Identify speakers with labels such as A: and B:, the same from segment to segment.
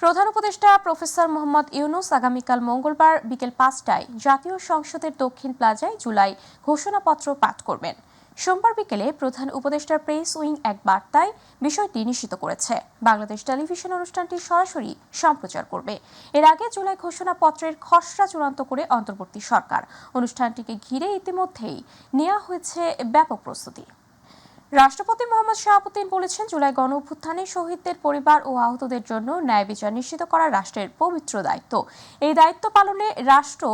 A: প্রধান উপদেষ্টা প্রফেসর মোহাম্মদ ইউনূস আগামীকাল মঙ্গলবার বিকেল ৫টায় জাতীয় সংসদের দক্ষিণ প্লাজায় জুলাই ঘোষণাপত্র পাঠ করবেন। সোমবার বিকেলে প্রধান উপদেষ্টার প্রেস উইং এক বার্তায় বিষয়টি নিশ্চিত করেছে। বাংলাদেশ টেলিভিশন অনুষ্ঠানটি সরাসরি সম্প্রচার করবে। এর আগে জুলাই ঘোষণাপত্রের খসড়া চূড়ান্ত করে অন্তর্বর্তী সরকার। অনুষ্ঠানটিকে ঘিরে ইতিমধ্যেই নেওয়া হয়েছে ব্যাপক প্রস্তুতি। রাষ্ট্রপতি মোহাম্মদ শাহাবুদ্দিন বলেছেন, জুলাই গণ অভ্যুত্থানে শহীদদের পরিবার ও আহতদের জন্য ন্যায় বিচার নিশ্চিত করা রাষ্ট্রের পবিত্র দায়িত্ব। এই দায়িত্ব পালনে রাষ্ট্র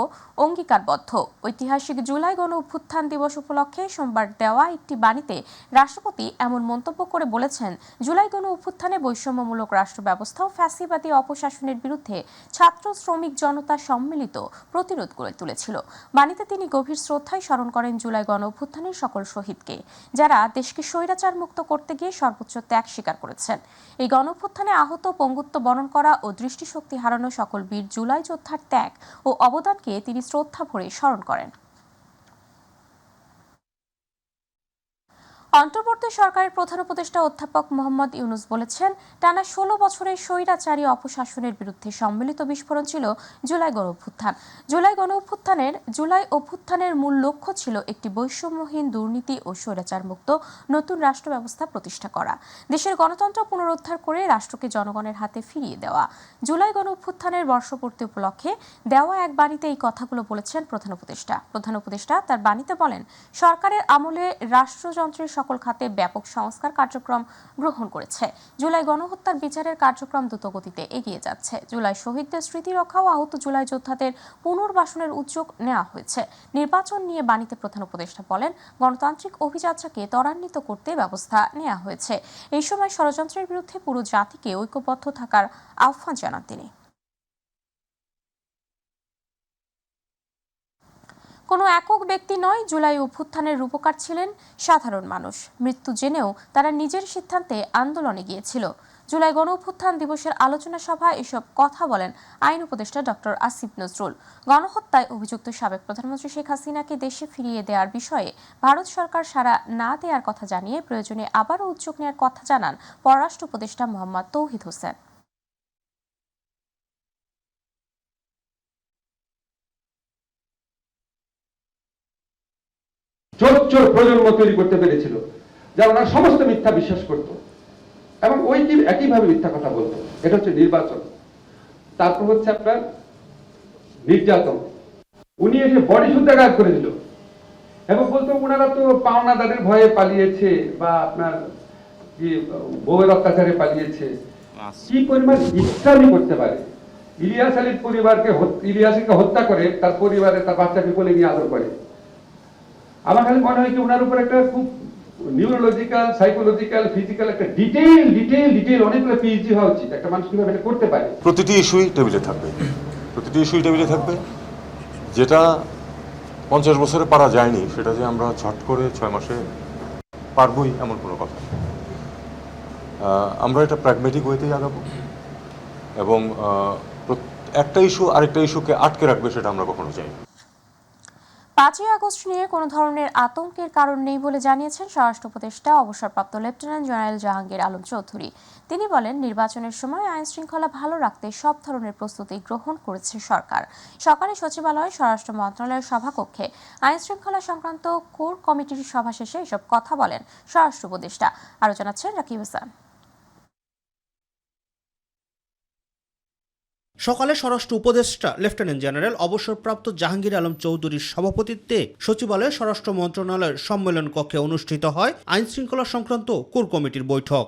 A: অঙ্গীকারবদ্ধ। ঐতিহাসিক জুলাই গণ অভ্যুত্থান দিবস উপলক্ষে সোমবার দেওয়া একটি বাণীতে রাষ্ট্রপতি এমন মন্তব্য করে বলেছেন, জুলাই গণ অভ্যুত্থানে বৈষম্যমূলক রাষ্ট্র ব্যবস্থা ও ফ্যাসিবাদী অপশাসনের বিরুদ্ধে ছাত্র শ্রমিক জনতা সম্মিলিত প্রতিরোধ গড়ে তুলেছিল। বাণীতে তিনি গভীর শ্রদ্ধায় স্মরণ করেন জুলাই গণ অভ্যুত্থানের সকল শহীদকে, যারা দেশকে স্বৈরাচার মুক্ত করতে গিয়ে সর্বোচ্চ ত্যাগ স্বীকার করেছেন। এই গণঅভ্যুত্থানে আহত, পঙ্গুত্ব বরণ করা ও দৃষ্টিশক্তি হারানো সকল বীর জুলাই যোদ্ধার ত্যাগ ও অবদানকে তিনি শ্রদ্ধা ভরে স্মরণ করেন। অন্তর্বর্তী সরকারের প্রধান উপদেষ্টা অধ্যাপক মোহাম্মদ ইউনূস বলেছেন, টানা ১৬ বছরের স্বৈরাচারী অপশাসনের বিরুদ্ধে সম্মিলিত বিস্ফোরণ ছিল জুলাই গণ অভ্যুত্থান। জুলাই অভ্যুত্থানের মূল লক্ষ্য ছিল একটি বৈষম্যহীন, দুর্নীতি ও স্বৈরাচার মুক্ত নতুন রাষ্ট্র ব্যবস্থা প্রতিষ্ঠা করা, দেশের গণতন্ত্র পুনরুদ্ধার করে রাষ্ট্রকে জনগণের হাতে ফিরিয়ে দেওয়া। জুলাই গণ অভ্যুত্থানের বর্ষপূর্তি উপলক্ষে দেওয়া এক বাণীতে এই কথাগুলো বলেছেন প্রধান উপদেষ্টা। প্রধান উপদেষ্টা তার বাণীতে বলেন, সরকারের আমলে রাষ্ট্রযন্ত্রের সকল খাতে ব্যাপক সংস্কার কার্যক্রম গ্রহণ করেছে। জুলাই গণহত্যার বিচারের কার্যক্রম দ্রুতগতিতে এগিয়ে যাচ্ছে। জুলাই শহীদদের স্মৃতি রক্ষা ও আহত জুলাই যোদ্ধাদের পুনর্বাসনের উদ্যোগ নেওয়া হয়েছে। নির্বাচন নিয়ে বাণীতে প্রধান উপদেষ্টা বলেন, গণতান্ত্রিক অভিযাত্রাকে ত্বরান্বিত করতে ব্যবস্থা নেওয়া হয়েছে। এই সময় ষড়যন্ত্রের বিরুদ্ধে পুরো জাতিকে ঐক্যবদ্ধ থাকার আহ্বান জানান তিনি। কোনো একক ব্যক্তি নয়, জুলাই অভ্যুত্থানের রূপকার ছিলেন সাধারণ মানুষ। মৃত্যু জেনেও তারা নিজের সিদ্ধান্তে আন্দোলনে গিয়েছিল। জুলাই গণ অভ্যুত্থান দিবসের আলোচনা সভায় এসব কথা বলেন আইন উপদেষ্টা ডক্টর আসিফ নজরুল। গণহত্যায় অভিযুক্ত সাবেক প্রধানমন্ত্রী শেখ হাসিনাকে দেশে ফিরিয়ে দেওয়ার বিষয়ে ভারত সরকার সাড়া না দেওয়ার কথা জানিয়ে প্রয়োজনে আবারও উদ্যোগ নেওয়ার কথা জানান পররাষ্ট্র উপদেষ্টা মোহাম্মদ তৌহিদ হোসেন।
B: চোর প্রজন্ম তৈরি করতে পেরেছিল, যারা ওনার সমস্ত মিথ্যা বিশ্বাস করত এবং ওই একইভাবে মিথ্যা কথা বলতো। এটা হচ্ছে নির্বাচন। তারপর হচ্ছে আপনার নির্যাতন। উনি এসে বডি শুদ্ধ গায়েব করে দিল এবং বলতো ওনারা তো পাওনাদারের ভয়ে পালিয়েছে বা আপনার কি বউয়ের অত্যাচারে পালিয়েছে। কি পরিমাণ ইসলামি করতে পারে। ইলিয়াস আলীর পরিবারকে, ইলিয়াসকে হত্যা করে তার পরিবারে তার বাচ্চাকে কোলে নিয়ে আদর করে। আমার খালি মনে হয় কি ওনার উপর একটা খুব নিউরোলজিক্যাল, সাইকোলজিক্যাল, ফিজিক্যাল একটা ডিটেইল অনেকগুলো পিএইচডি হওয়া উচিত। একটা মানুষ কিভাবে এটা করতে পারে।
C: প্রতিটি ইস্যুই টেবিলে থাকবে। যেটা 50 বছরে পারা যায়নি, সেটা যে আমরা ছট করে 6 মাসে পারবই এমন কোনো কথা। আমরা এটা প্র্যাগমেটিক ওয়েতেই আগাবো এবং একটা ইস্যু আরেকটা ইস্যুকে আটকে রাখবে, সেটা আমরা কখনো চাই না।
A: 5ই আগস্ট নিয়ে কোনো ধরনের আতঙ্কের কারণ নেই বলে জানিয়েছেন স্বরাষ্ট্র উপদেষ্টা অবসরপ্রাপ্ত লেফটেন্যান্ট জেনারেল জাহাঙ্গীর আলম চৌধুরী। তিনি বলেন, নির্বাচনের সময় আইন শৃঙ্খলা ভালো রাখতে সব ধরনের প্রস্তুতি গ্রহণ করেছে সরকার। সকালে সচিবালয়ে স্বরাষ্ট্র মন্ত্রণালয়ের সভাকক্ষে আইন শৃঙ্খলা সংক্রান্ত কোর কমিটির সভা শেষে এসব কথা বলেন স্বরাষ্ট্র উপদেষ্টা। আরও জানাচ্ছেন রাকিব হাসান।
D: সকালে স্বরাষ্ট্র উপদেষ্টা লেফটেন্যান্ট জেনারেল অবসরপ্রাপ্ত জাহাঙ্গীর আলম চৌধুরীর সভাপতিত্বে সচিবালয়ে স্বরাষ্ট্র মন্ত্রণালয়ের সম্মেলন কক্ষে অনুষ্ঠিত হয় আইন শৃঙ্খলা সংক্রান্ত কোর কমিটির বৈঠক।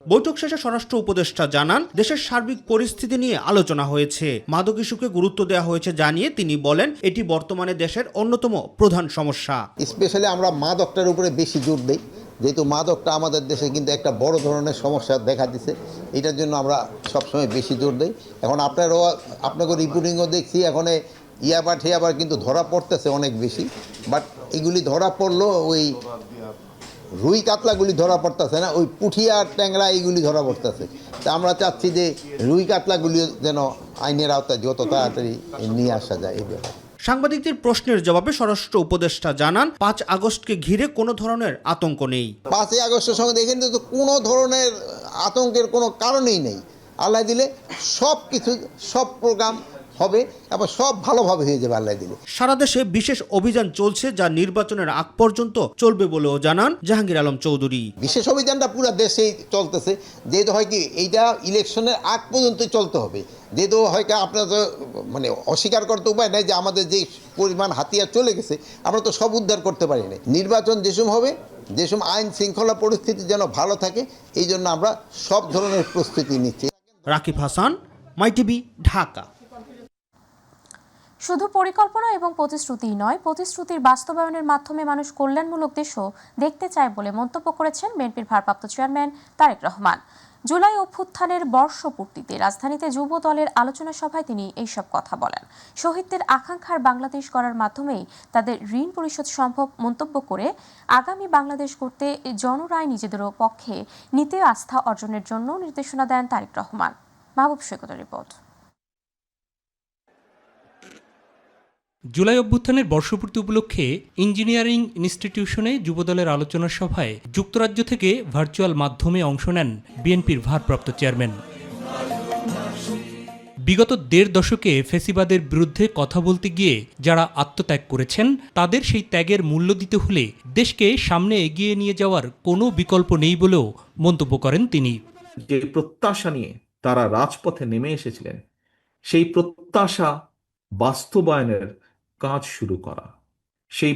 D: বৈঠক শেষে স্বরাষ্ট্র উপদেষ্টা জানান, দেশের সার্বিক পরিস্থিতি নিয়ে আলোচনা হয়েছে। মাদক ইস্যুকে গুরুত্ব দেওয়া হয়েছে জানিয়ে তিনি বলেন, এটি বর্তমানে দেশের অন্যতম প্রধান সমস্যা।
E: স্পেশালি আমরা মাদকটার উপরে বেশি জোর দেই, যেহেতু মাদকটা আমাদের দেশে কিন্তু একটা বড় ধরনের সমস্যা দেখা দিচ্ছে। এটার জন্য আমরা সবসময় বেশি জোর দিই। এখন আপনাকে রিপোর্টিংও দেখছি, এখন ইয়াবার কিন্তু ধরা পড়তেছে অনেক বেশি। বাট এগুলি ধরা পড়লো ওই রুই কাতলাগুলি ধরা পড়তেছে না, ওই পুঁটি আর ট্যাংরা এইগুলি ধরা পড়তেছে। তা আমরা চাচ্ছি যে রুই কাতলাগুলি যেন আইনের আওতায় যত তাড়াতাড়ি নিয়ে আসা যায়। এই ব্যাপারে
D: সাংবাদিকদের প্রশ্নের জবাবে স্বরাষ্ট্র উপদেষ্টা জানান, 5 আগস্টকে ঘিরে কোনো ধরনের আতঙ্ক নেই।
E: 5ই আগস্টের সঙ্গে দেখেন তো কোনো ধরনের আতঙ্কের কোনো কারণেই নেই। আল্লাহ দিলে সব কিছু, সব প্রোগ্রাম হবে এবং সব ভালোভাবে হয়ে যাবে আল্লাহ দিলে।
D: সারা দেশে বিশেষ অভিযান চলছে, যা নির্বাচনের আগ পর্যন্ত চলবে বলেও জানান জাহাঙ্গীর আলম চৌধুরী।
E: বিশেষ অভিযানটা পুরো দেশেই চলতেছে, যেহেতু হয় কি এইটা ইলেকশনের আগ পর্যন্ত চলতে হবে, যেহেতু হয় কি আপনার তো মানে অস্বীকার করতে উপায় নাই যে আমাদের যে পরিমাণ হাতিয়ার চলে গেছে আমরা তো সব উদ্ধার করতে পারি না। নির্বাচন যেসব হবে, যেসব আইন শৃঙ্খলা পরিস্থিতি যেন ভালো থাকে, এই জন্য আমরা সব ধরনের প্রস্তুতি নিচ্ছি।
D: রাকিব হাসান, মাই টিভি, ঢাকা।
A: শুধু পরিকল্পনা এবং প্রতিশ্রুতিই নয়, প্রতিশ্রুতির বাস্তবায়নের মাধ্যমে মানুষ কল্যাণমূলক দেশও দেখতে চায় বলে মন্তব্য করেছেন বিএনপির ভারপ্রাপ্ত চেয়ারম্যান তারেক রহমান। জুলাই অভ্যুত্থানের বর্ষপূর্তিতে রাজধানীতে যুব দলের আলোচনা সভায় তিনি এইসব কথা বলেন। শহীদদের আকাঙ্ক্ষার বাংলাদেশ গড়ার মাধ্যমেই তাদের ঋণ পরিশোধ সম্ভব মন্তব্য করে আগামী বাংলাদেশ গড়তে জনরায় নিজেদেরও পক্ষে নিতে আস্থা অর্জনের জন্য নির্দেশনা দেন তারেক রহমান। মাহবুব সৈকতের রিপোর্ট।
F: জুলাই অভ্যুত্থানের বর্ষপূর্তি উপলক্ষে ইঞ্জিনিয়ারিং ইনস্টিটিউশনে যুবদলের আলোচনা সভায় যুক্তরাজ্য থেকে ভার্চুয়াল মাধ্যমে অংশ নেন বিএনপির ভারপ্রাপ্ত চেয়ারম্যান। বিগত ১.৫ দশকে ফ্যাসিবাদের বিরুদ্ধে কথা বলতে গিয়ে যারা আত্মত্যাগ করেছেন, তাদের সেই ত্যাগের মূল্য দিতে হলে দেশকে সামনে এগিয়ে নিয়ে যাওয়ার কোনো বিকল্প নেই বলেও মন্তব্য করেন তিনি।
G: যে প্রত্যাশা নিয়ে তারা রাজপথে নেমে এসেছিলেন, সেই প্রত্যাশা বাস্তবায়নের কাজ শুরু করা, সেই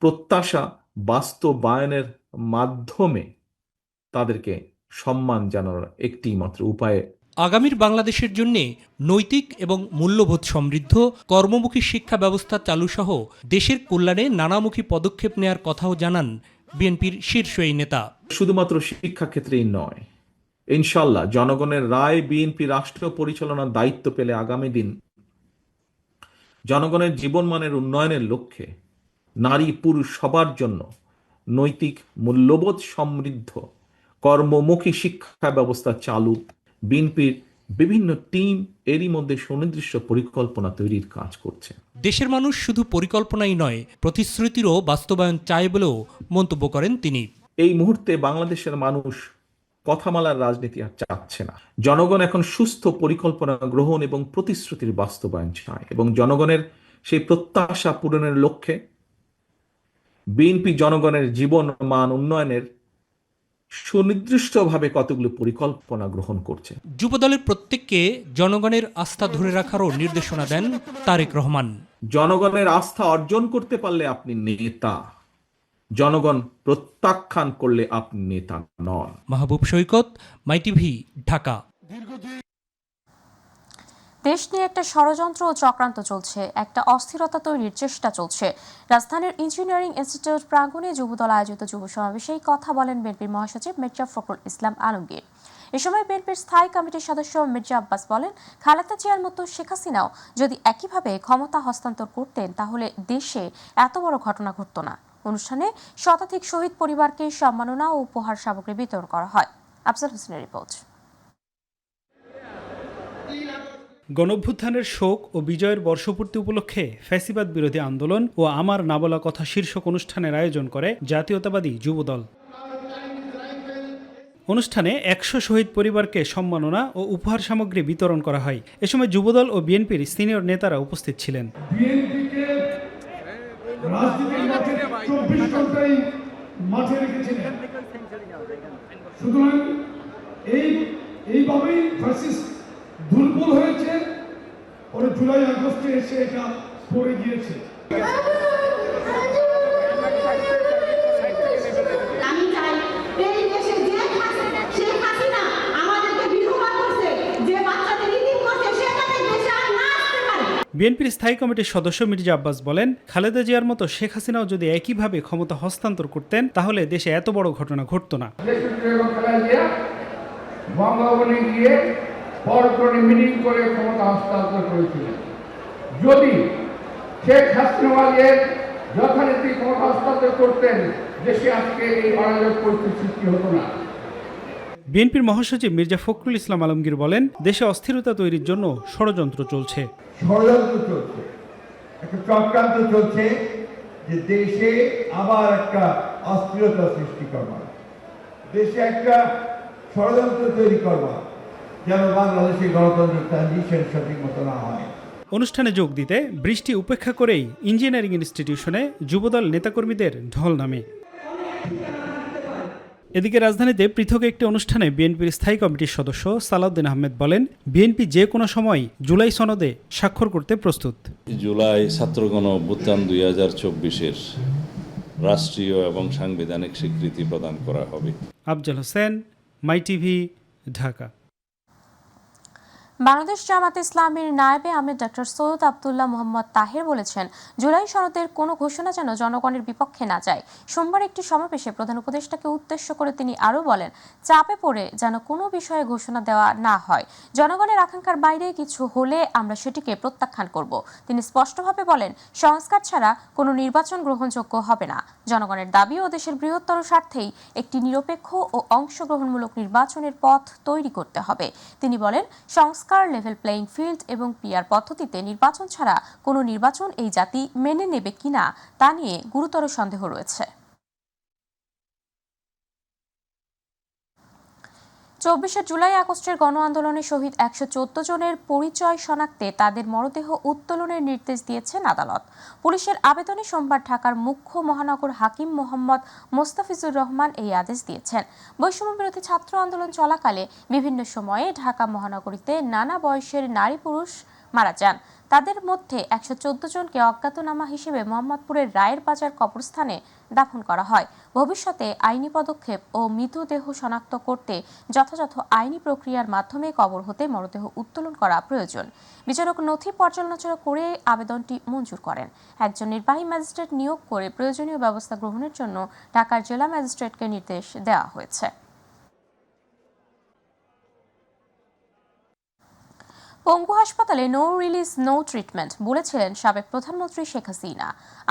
G: প্রত্যাশা বাস্তবায়নের মাধ্যমে তাদেরকে সম্মান জানানোর একটি মাত্র উপায়।
F: আগামীর বাংলাদেশের জন্য নৈতিক এবং মূল্যবোধ সমৃদ্ধ কর্মমুখী শিক্ষা ব্যবস্থা চালুসহ দেশের কল্যাণে নানামুখী পদক্ষেপ নেয়ার কথাও জানান বিএনপির শীর্ষ এই নেতা। শুধুমাত্র
G: শিক্ষা ক্ষেত্রেই নয়, ইনশাল্লাহ জনগণের রায় বিএনপি রাষ্ট্র পরিচালনার দায়িত্ব পেলে আগামী দিন জনগণের জীবনমানের উন্নয়নের লক্ষ্যে নারী পুরুষ সবার জন্য নৈতিক মূল্যবোধ সমৃদ্ধ কর্মমুখী শিক্ষা ব্যবস্থা চালু বিএনপির বিভিন্ন টিম এরই মধ্যে সুনির্দিষ্ট পরিকল্পনা তৈরির কাজ করছে।
F: দেশের মানুষ শুধু পরিকল্পনাই নয়, প্রতিশ্রুতিরও বাস্তবায়ন চায় বলেও মন্তব্য করেন তিনি।
G: এই মুহূর্তে বাংলাদেশের মানুষ কথামালার রাজনীতি আর চাচ্ছে না। জনগণ এখন সুস্থ পরিকল্পনা গ্রহণ এবং প্রতিশ্রুতির বাস্তবায়ন চায়, এবং জনগণের সেই প্রত্যাশা পূরণের লক্ষ্যে বিএনপি জনগণের জীবন মান উন্নয়নের সুনির্দিষ্টভাবে কতগুলো পরিকল্পনা গ্রহণ করছে।
F: যুবদলের প্রত্যেককে জনগণের আস্থা ধরে রাখারও নির্দেশনা দেন তারেক রহমান।
G: জনগণের আস্থা অর্জন করতে পারলে আপনি নেতা, জনগণ প্রত্যাখ্যান করলে আপনি নেতা নন।
F: মাহবুব সৈকত, মাই টিভি, ঢাকা।
A: দেশ নিয়ে একটা ষড়যন্ত্র ও চক্রান্ত চলছে, একটা অস্থিরতা তৈরির চেষ্টা চলছে। রাজধানীর ইঞ্জিনিয়ারিং ইনস্টিটিউট প্রাঙ্গণে যুবদল আয়োজিত যুব সমাবেশে কথা বলেন বিএনপির মহাসচিব মির্জা ফখরুল ইসলাম আলমগীর। এ সময় বিএনপির স্থায়ী কমিটির সদস্য মির্জা আব্বাস বলেন, খালেদা জিয়ার মতো শেখ হাসিনাও যদি একইভাবে ক্ষমতা হস্তান্তর করতেন তাহলে দেশে এত বড় ঘটনা ঘটত না। অনুষ্ঠানে শতাধিক শহীদ পরিবারকে সম্মাননা ও উপহার সামগ্রী বিতরণ করা হয়। আফজাল হোসেনের রিপোর্ট।
H: গণঅভ্যুত্থানের শোক ও বিজয়ের বর্ষপূর্তি উপলক্ষে ফ্যাসিবাদ বিরোধী আন্দোলন ও আমার না বলা কথা শীর্ষক অনুষ্ঠানের আয়োজন করে জাতীয়তাবাদী যুবদল। অনুষ্ঠানে ১০০ শহীদ পরিবারকে সম্মাননা ও উপহার সামগ্রী বিতরণ করা হয়। এ সময় যুবদল ও বিএনপির সিনিয়র নেতারা উপস্থিত ছিলেন।
I: দুর্বল হয়েছে, পরে জুলাই আগস্টে এসে এটা পড়ে গিয়েছে।
J: আমি চাই এই দেশে যে শেখ হাসিনা আমাদেরকে বিধবা করছে, যে বাচ্চাদের ইতিম করছে, সেটা দেশে আর না আসতে পারে।
H: বিএনপির স্থায়ী কমিটির সদস্য মির্জা আব্বাস বলেন, খালেদা জিয়ার মতো শেখ হাসিনাও যদি একইভাবে ক্ষমতা হস্তান্তর করতেন তাহলে দেশে এত বড় ঘটনা ঘটত না।
I: বঙ্গভবনে গিয়ে পরপরে মিটিং করে ক্ষমতা হস্তান্তর করেছিলেন। যদি শেখ হাসিনা যথারীতি ক্ষমতা হস্তান্তর করতেন, দেশে আজকে এই অরাজক পরিস্থিতি সৃষ্টি হতো না।
H: বিএনপির মহাসচিব মির্জা ফখরুল ইসলাম আলমগীর বলেন, দেশে অস্থিরতা তৈরির জন্য ষড়যন্ত্র চলছে।
I: ষড়যন্ত্র চলছে, একটা চক্রান্ত চলছে যে দেশে আবার একটা অস্থিরতা সৃষ্টি করবার, দেশে একটা ষড়যন্ত্র তৈরি করবা যেন বাংলাদেশে গণতান্ত্রিক ট্রানজিশন সঠিক মতো না হয়।
H: অনুষ্ঠানে যোগ দিতে বৃষ্টি উপেক্ষা করেই ইঞ্জিনিয়ারিং ইনস্টিটিউশনে যুবদল নেতাকর্মীদের ঢল নামে। এদিকে রাজধানীতে পৃথক একটি অনুষ্ঠানে বিএনপির স্থায়ী কমিটির সদস্য সালাউদ্দিন আহমেদ বলেন, বিএনপি যে কোনো সময় জুলাই সনদে স্বাক্ষর করতে প্রস্তুত।
K: জুলাই ছাত্রগণ অভ্যুত্থান 2024-এর রাষ্ট্রীয় এবং সাংবিধানিক স্বীকৃতি প্রদান করা হবে।
H: আফজাল হোসেন, মাই টিভি, ঢাকা।
A: বাংলাদেশ জামাতে ইসলামীর নায়েবে আমির ডক্টর সৈয়দ আব্দুল্লাহ মোহাম্মদ তাহের বলেছেন, জুলাই সনদের কোনো ঘোষণা যেন জনগণের বিপক্ষে না যায়। সোমবার একটি সমাবেশে প্রধান উপদেষ্টাকে উদ্দেশ্য করে তিনি আরও বলেন, চাপে পড়ে যেন কোনো বিষয়ে ঘোষণা দেওয়া না হয়। জনগণের আকাঙ্ক্ষার বাইরে কিছু হলে আমরা সেটিকে প্রত্যাখ্যান করব। তিনি স্পষ্টভাবে বলেন, সংস্কার ছাড়া কোনো নির্বাচন গ্রহণযোগ্য হবে না। জনগণের দাবি ও দেশের বৃহত্তর স্বার্থেই একটি নিরপেক্ষ ও অংশগ্রহণমূলক নির্বাচনের পথ তৈরি করতে হবে। তিনি বলেন, সংস্কার, লেভেল প্লেইং ফিল্ড এবং পিআর পদ্ধতিতে নির্বাচন ছাড়া কোনো নির্বাচন এই জাতি মেনে নেবে কিনা তা নিয়ে গুরুতর সন্দেহ রয়েছে। 24শে জুলাই আগস্টের গণ আন্দোলনে শহীদ 114 জনের পরিচয় শনাক্তে তাদের মরদেহ উত্তোলনের নির্দেশ দিয়েছেন আদালত। পুলিশের আবেদনে সোমবার ঢাকার মুখ্য মহানগর হাকিম মোহাম্মদ মোস্তাফিজুর রহমান এই আদেশ দিয়েছেন। বৈষম্য বিরোধী ছাত্র আন্দোলন চলাকালে বিভিন্ন সময়ে ঢাকা মহানগরীতে নানা বয়সের নারী পুরুষ মারা যান। তাদের মধ্যে 114 জনকে অজ্ঞাতনামা হিসেবে মোহাম্মদপুরের রায়ের বাজার কবরস্থানে দাফন করা হয়। ভবিষ্যতে আইনি পদক্ষেপ ও মৃতদেহ শনাক্ত করতে যথাযথ আইনি প্রক্রিয়ার মাধ্যমে কবর হতে মরদেহ উত্তোলন করা প্রয়োজন। বিচারক নথি পর্যালোচনা করে আবেদনটি মঞ্জুর করেন। একজন নির্বাহী ম্যাজিস্ট্রেট নিয়োগ করে প্রয়োজনীয় ব্যবস্থা গ্রহণের জন্য ঢাকার জেলা ম্যাজিস্ট্রেটকে নির্দেশ দেওয়া হয়েছে। পঙ্গু হাসপাতালে নো রিলিজ নো ট্রিটমেন্ট বলেছিলেন সাবেক প্রধানমন্ত্রী শেখ হাসিনা।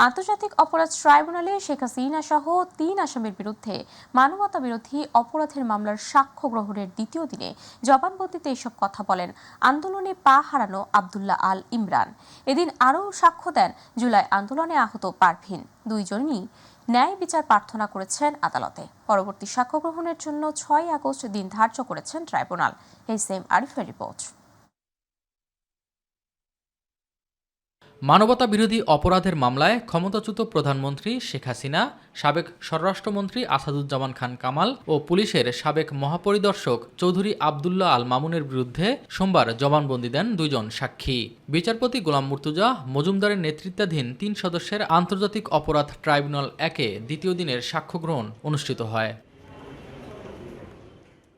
A: আন্তর্জাতিক অপরাধ ট্রাইব্যুনালে শেখ হাসিনা সহ 3 আসামির বিরুদ্ধে মানবতা বিরোধী অপরাধের মামলার সাক্ষ্য গ্রহণের দ্বিতীয় দিনে জবানবন্দিতে এসব কথা বলেন আন্দোলনে পা হারানো আব্দুল্লাহ আল ইমরান। এদিন আরও সাক্ষ্য দেন জুলাই আন্দোলনে আহত পারভিন। দুইজনই ন্যায় বিচার প্রার্থনা করেছেন আদালতে। পরবর্তী সাক্ষ্য গ্রহণের জন্য 6 আগস্ট দিন ধার্য করেছেন ট্রাইব্যুনাল। এসএম আরিফের রিপোর্ট।
L: মানবতা বিরোধী অপরাধের মামলায় ক্ষমতাচ্যুত প্রধানমন্ত্রী শেখ হাসিনা, সাবেক স্বরাষ্ট্রমন্ত্রী আসাদুজ্জামান খান কামাল ও পুলিশের সাবেক মহাপরিদর্শক চৌধুরী আব্দুল্লাহ আল মামুনের বিরুদ্ধে সোমবার জবানবন্দি দেন 2 জন সাক্ষী। বিচারপতি গোলাম মুর্তুজা মজুমদারের নেতৃত্বাধীন 3 সদস্যের আন্তর্জাতিক অপরাধ ট্রাইব্যুনাল 1-এ দ্বিতীয় দিনের সাক্ষ্য গ্রহণ অনুষ্ঠিত হয়।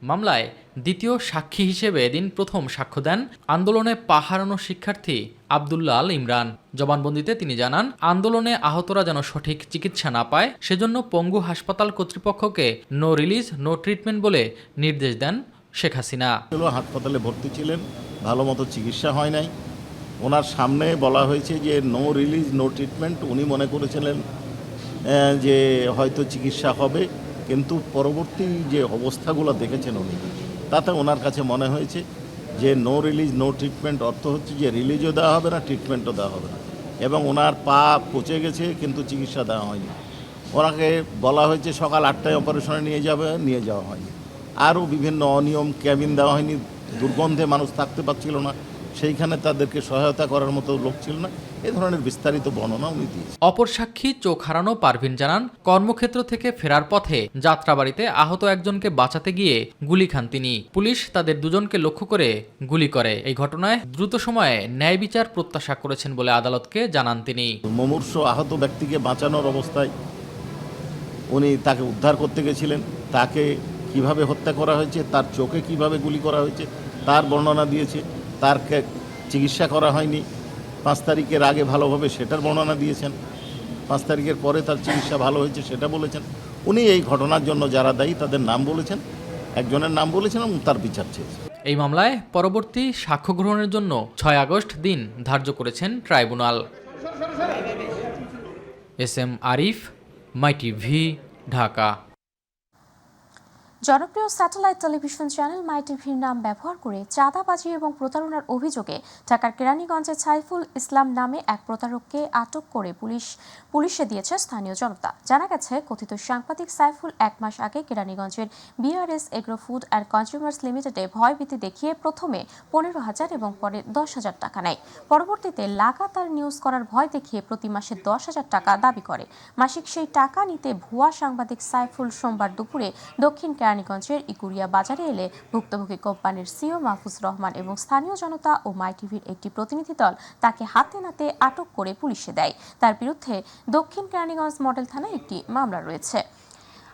L: মামলায় দ্বিতীয় সাক্ষী হিসেবে এদিন প্রথম সাক্ষ্য দেন আন্দোলনে পা হারানো শিক্ষার্থী আব্দুল্লাহ আল ইমরান। জবানবন্দিতে তিনি জানান, আন্দোলনে আহতরা যেন সঠিক চিকিৎসা না পায় সেজন্য পঙ্গু হাসপাতাল কর্তৃপক্ষকে নো রিলিজ নো ট্রিটমেন্ট বলে নির্দেশ দেন শেখ হাসিনা।
M: হাসপাতালে ভর্তি ছিলেন, ভালো মতো চিকিৎসা হয় নাই। ওনার সামনে বলা হয়েছে যে নো রিলিজ নো ট্রিটমেন্ট। উনি মনে করেছিলেন যে হয়তো চিকিৎসা হবে, কিন্তু পরবর্তী যে অবস্থাগুলো দেখেছেন উনি, তাতে ওনার কাছে মনে হয়েছে যে নো রিলিজ নো ট্রিটমেন্ট অর্থ হচ্ছে যে রিলিজও দেওয়া হবে না, ট্রিটমেন্টও দেওয়া হবে না। এবং ওনার পা পচে গেছে কিন্তু চিকিৎসা দেওয়া হয়নি। ওনাকে বলা হয়েছে সকাল 8টায় অপারেশনে নিয়ে যাওয়া হয়নি। আরও বিভিন্ন অনিয়ম, ক্যাবিন দেওয়া হয়নি, দুর্গন্ধে মানুষ থাকতে পারছিল না, সেইখানে তাদেরকে সহায়তা করার মতো লোক ছিল না। এই ধরনের বিস্তারিত বর্ণনা উনি দিয়েছেন।
L: অপর সাক্ষী চোখ হারানো পারভিন জানান, কর্মক্ষেত্র থেকে ফেরার পথে যাত্রাবাড়িতে আহত একজনকে বাঁচাতে গিয়ে গুলি খান তিনি। পুলিশ তাদের দুজনকে লক্ষ্য করে গুলি করে। এই ঘটনায় দ্রুত সময়ে ন্যায় বিচার প্রত্যাশা করেছেন বলে আদালতকে জানান তিনি।
M: মুমূর্ষ আহত ব্যক্তিকে বাঁচানোর অবস্থায় উনি তাকে উদ্ধার করতে গেছিলেন। তাকে কিভাবে হত্যা করা হয়েছে, তার চোখে কিভাবে গুলি করা হয়েছে তার বর্ণনা দিয়েছে। তার চিকিৎসা করা হয়নি, 5 তারিখের আগে ভালোভাবে সেটার বর্ণনা দিয়েছেন। 5 তারিখের পরে তার চিকিৎসা ভালো হয়েছে সেটা বলেছেন। উনি এই ঘটনার জন্য যারা দায়ী তাদের নাম বলেছেন, একজনের নাম বলেছেন এবং তার বিচার চেয়েছেন।
L: এই মামলায় পরবর্তী সাক্ষ্য গ্রহণের জন্য 6 আগস্ট দিন ধার্য করেছেন ট্রাইব্যুনাল। এসএম আরিফ, মাই টিভি, ঢাকা।
A: জনপ্রিয় স্যাটেলাইট টেলিভিশন চ্যানেল মাই টিভির নাম ব্যবহার করে চাঁদাবাজি এবং প্রতারণার অভিযোগে ঢাকার কেরানীগঞ্জে সাইফুল ইসলাম নামে এক প্রতারককে আটক করে পুলিশে দিয়েছে স্থানীয় জনতা। জানা গেছে, কথিত সাংবাদিক সাইফুল 1 মাস আগে কেরানীগঞ্জের BRS agro food and consumers লিমিটেডে ভয়ভীতি দেখিয়ে প্রথমে 15,000 এবং পরে 10,000 টাকা নেয়। পরবর্তীতে লাগাতার নিউজ করার ভয় দেখিয়ে প্রতি মাসে 10,000 টাকা দাবি করে। মাসিক সেই টাকা নিতে ভুয়া সাংবাদিক সাইফুল সোমবার দুপুরে দক্ষিণ কেরানীগঞ্জের ইকুরিয়া বাজারে এলে ভুক্তভোগী কোম্পানির সিও মাহফুজ রহমান এবং স্থানীয় জনতা ও মাই টিভির একটি প্রতিনিধি দল তাকে হাতে নাতে আটক করে পুলিশে দেয়। তার বিরুদ্ধে দক্ষিণ কেরানীগঞ্জ মডেল থানায় একটি মামলা রয়েছে।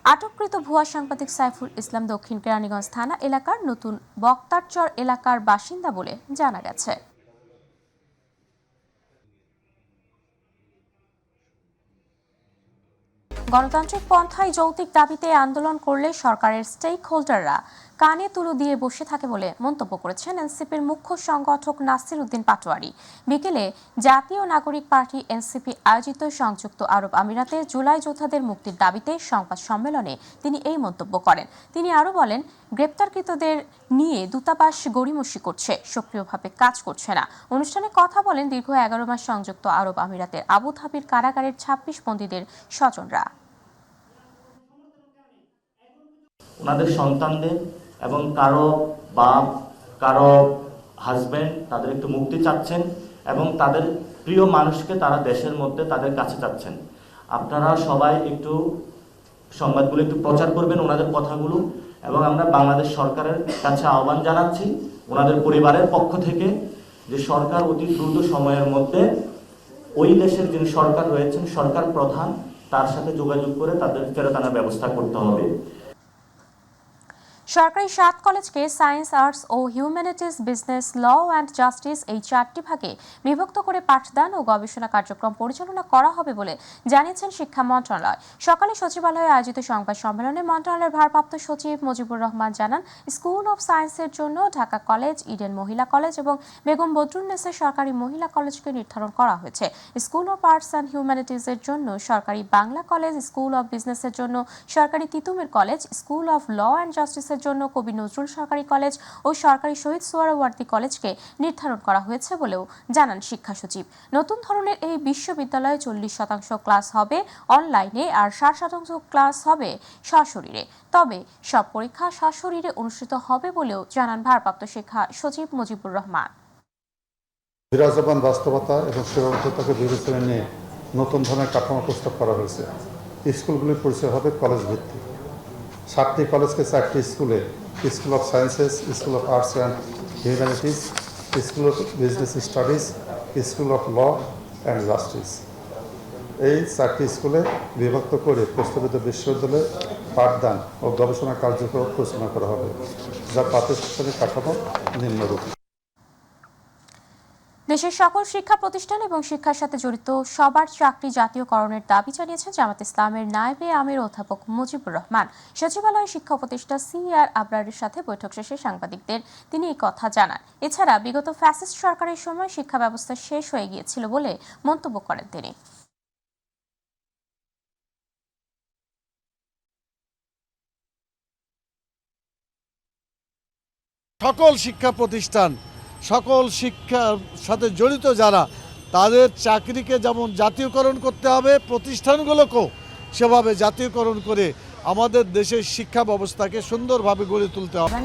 A: আটককৃত ভুয়া সাংবাদিক সাইফুল ইসলাম দক্ষিণ কেরানীগঞ্জ থানা এলাকার নতুন বক্তারচর এলাকার বাসিন্দা বলে জানা গেছে। গণতান্ত্রিক পন্থায় যৌক্তিক দাবিতে আন্দোলন করলে সরকারের স্টেক হোল্ডাররা কানে তুলো দিয়ে বসে থাকে বলে মন্তব্য করেছেন এনসিপির মুখ্য সংগঠক নাসির উদ্দিন পাটোয়ারি। বিকেলে জাতীয় নাগরিক পার্টি এনসিপি আয়োজিত সংযুক্ত আরব আমিরাতে জুলাই যোদ্ধাদের মুক্তির দাবিতে সংবাদ সম্মেলনে তিনি এই মন্তব্য করেন। তিনি আরও বলেন, গ্রেপ্তারকৃতদের নিয়ে দূতাবাস গড়িমসি করছে, সক্রিয়ভাবে কাজ করছে না। অনুষ্ঠানে কথা বলেন দীর্ঘ 11 মাস সংযুক্ত আরব আমিরাতের আবুধাবির কারাগারের 26 বন্দীদের স্বজনরা।
N: ওনাদের সন্তানদের এবং কারো বাপ, কারো হাজবেন্ড তাদের একটু মুক্তি চাচ্ছেন এবং তাদের প্রিয় মানুষকে তারা দেশের মধ্যে তাদের কাছে চাচ্ছেন। আপনারা সবাই একটু সংবাদগুলো একটু প্রচার করবেন, ওনাদের কথাগুলো, এবং আমরা বাংলাদেশ সরকারের কাছে আহ্বান জানাচ্ছি ওনাদের পরিবারের পক্ষ থেকে যে সরকার অতি দ্রুত সময়ের মধ্যে ওই দেশের যিনি সরকার রয়েছেন, সরকার প্রধান, তার সাথে যোগাযোগ করে তাদের ফেরত আনার ব্যবস্থা করতে হবে।
A: সরকারি 7 কলেজকে সায়েন্স, আর্টস ও humanities, business, law and justice এই 4টি ভাগে বিভক্ত করে পাঠদান ও গবেষণা কার্যক্রম পরিচালনা করা হবে বলে জানিয়েছেন শিক্ষা মন্ত্রণালয়। সকালে সচিবালয়ে আয়োজিত সংবাদ সম্মেলনে মন্ত্রণালয়ের ভারপ্রাপ্ত সচিব মুজিবুর রহমান জানান, স্কুল অব সায়েন্সের জন্য ঢাকা কলেজ, ইডেন মহিলা কলেজ এবং বেগম বদরুন্নেসা সরকারি মহিলা কলেজকে নির্ধারণ করা হয়েছে। স্কুল অব আর্টস অ্যান্ড হিউম্যানিটিজের জন্য সরকারি বাংলা কলেজ, স্কুল অব বিজনেসের জন্য সরকারি Titumir college, school of law and জাস্টিসের জন্য কবি নজরুল সরকারি কলেজ ও সরকারি শহীদ সোহরাওয়ার্দী কলেজকে নির্ধারণ করা হয়েছে বলেও জানান শিক্ষা সচিব। নতুন ধরনের এই বিশ্ববিদ্যালয়ে 40% ক্লাস হবে অনলাইনে আর 60% ক্লাস হবে সশরীরে। তবে সব পরীক্ষা সশরীরে অনুষ্ঠিত হবে বলেও জানান ভারপ্রাপ্ত শিক্ষা সচিব মুজিবুর রহমান।
O: বিরাজমান বাস্তবতা এবং সীমাবদ্ধতাকে বিবেচনায় নিয়ে নতুন ধরনের কাঠামো প্রস্তাব করা হয়েছে। স্কুলগুলির পরিচয় হবে কলেজ ভিত্তিক। 7টি কলেজকে 4টি স্কুলে, school of sciences, school of arts and humanities, school of business studies, school of law and justice, এই 4টি স্কুলে বিভক্ত করে প্রস্তাবিত বিশ্ববিদ্যালয়ে পাঠদান ও গবেষণা কার্যক্রম পরিচালনা করা হবে, যার প্রাতিষ্ঠানিক কাঠামো নিম্নরূপ।
A: দেশের সকল শিক্ষা প্রতিষ্ঠান এবং শিক্ষার সাথে জড়িত সবার চাকরি জাতীয়করণের দাবি জানিয়েছেন জামাত ইসলামের নায়েবে আমির অধ্যাপক মুজিবুর রহমান। সচিবালয়ে শিক্ষা উপদেষ্টা CR আবরারের সাথে বৈঠক শেষে সাংবাদিকদের তিনি এই কথা জানান। এছাড়া বিগত ফ্যাসিস্ট সরকারের সময় শিক্ষা ব্যবস্থা শেষ হয়ে গিয়েছিল বলে মন্তব্য করেন তিনি।
P: সকল শিক্ষা প্রতিষ্ঠান, সকল শিক্ষার সাথে জড়িত যারা, তাদের চাকরিকে যেমন জাতীয়করণ করতে হবে, প্রতিষ্ঠানগুলোকেও সেভাবে জাতীয়করণ করে আমাদের দেশের শিক্ষা ব্যবস্থাকে সুন্দরভাবে গড়ে তুলতে হবে।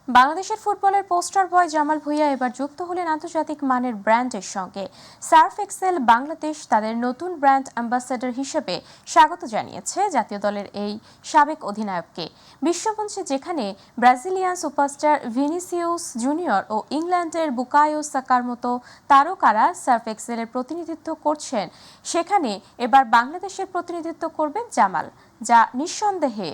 A: বাংলাদেশের ফুটবলের পোস্টার বয় জামাল ভুঁইয়া এবার যুক্ত হলেন আন্তর্জাতিক মানের ব্র্যান্ডের সঙ্গে। সার্ফ এক্সেল বাংলাদেশ তাদের নতুন ব্র্যান্ড অ্যাম্বাসেডর হিসেবে স্বাগত জানিয়েছে জাতীয় দলের এই সাবেক অধিনায়ককে। বিশ্বমঞ্চে যেখানে ব্রাজিলিয়ান সুপারস্টার ভিনিসিয়াস জুনিয়র ও ইংল্যান্ডের বুকায়ো সাকার মতো তারকারা সার্ফ এক্সেলের প্রতিনিধিত্ব করছেন, সেখানে এবার বাংলাদেশের প্রতিনিধিত্ব করবেন জামাল, যা নিঃসন্দেহে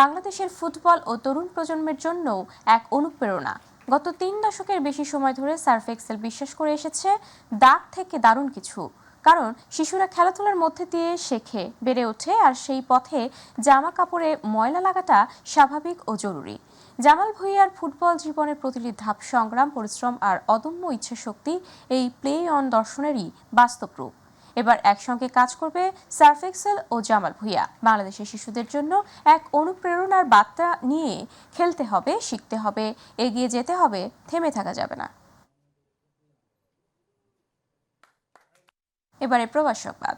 A: বাংলাদেশের ফুটবল ও তরুণ প্রজন্মের জন্যও এক অনুপ্রেরণা। গত 3 দশকের বেশি সময় ধরে সার্ফ এক্সেল বিশ্বাস করে এসেছে দাগ থেকে দারুণ কিছু, কারণ শিশুরা খেলাধুলার মধ্যে দিয়ে শেখে, বেড়ে ওঠে, আর সেই পথে জামা কাপড়ে ময়লা লাগাটা স্বাভাবিক ও জরুরি। জামাল ভুঁইয়ার ফুটবল জীবনের প্রতিটি ধাপ সংগ্রাম, পরিশ্রম আর অদম্য ইচ্ছাশক্তি এই প্লে অন দর্শনেরই বাস্তব রূপ। এবার একসঙ্গে কাজ করবে সার্ফ এক্সেল ও জামাল ভুঁইয়া। বাংলাদেশের শিশুদের জন্য এক অনুপ্রেরণার বার্তা নিয়ে খেলতে হবে, শিখতে হবে, এগিয়ে যেতে হবে, থেমে থাকা যাবে না। এবারে প্রবাস সংবাদ।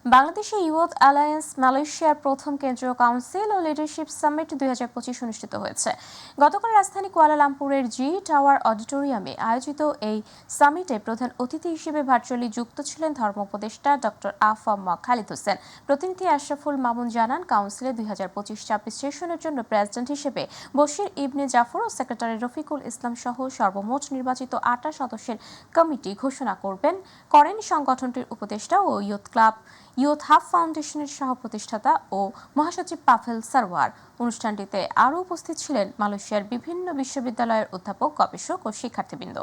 A: বাংলাদেশে ইউথ অ্যালায়েন্স মালয়েশিয়ার প্রথম কেন্দ্রীয় কাউন্সিল ও লিডারশিপ সামিট 2025 অনুষ্ঠিত হয়েছে। গতকাল রাজধানী কুয়ালালামপুরের জি টাওয়ার অডিটোরিয়ামে আয়োজিত এই সামিটে প্রধান অতিথি হিসেবে ভার্চুয়ালি যুক্ত ছিলেন ধর্ম উপদেষ্টা ডক্টর আ.ফ.ম. খালিদ হোসেন। প্রতিনিধি আশরাফুল মামুন জানান, কাউন্সিলে 2025-26 সেশনের জন্য প্রেসিডেন্ট হিসেবে বশির ইবনে জাফর ও সেক্রেটারি রফিকুল ইসলাম সহ সর্বমোট নির্বাচিত 28 সদস্যের কমিটি ঘোষণা করেন সংগঠনটির উপদেষ্টা ও ইউথ হাব ফাউন্ডেশনের সহ প্রতিষ্ঠাতা ও মহাসচিব পাভেল সারওয়ার। অনুষ্ঠানটিতে আরও উপস্থিত ছিলেন মালয়েশিয়ার বিভিন্ন বিশ্ববিদ্যালয়ের অধ্যাপক, গবেষক ও শিক্ষার্থীবৃন্দ।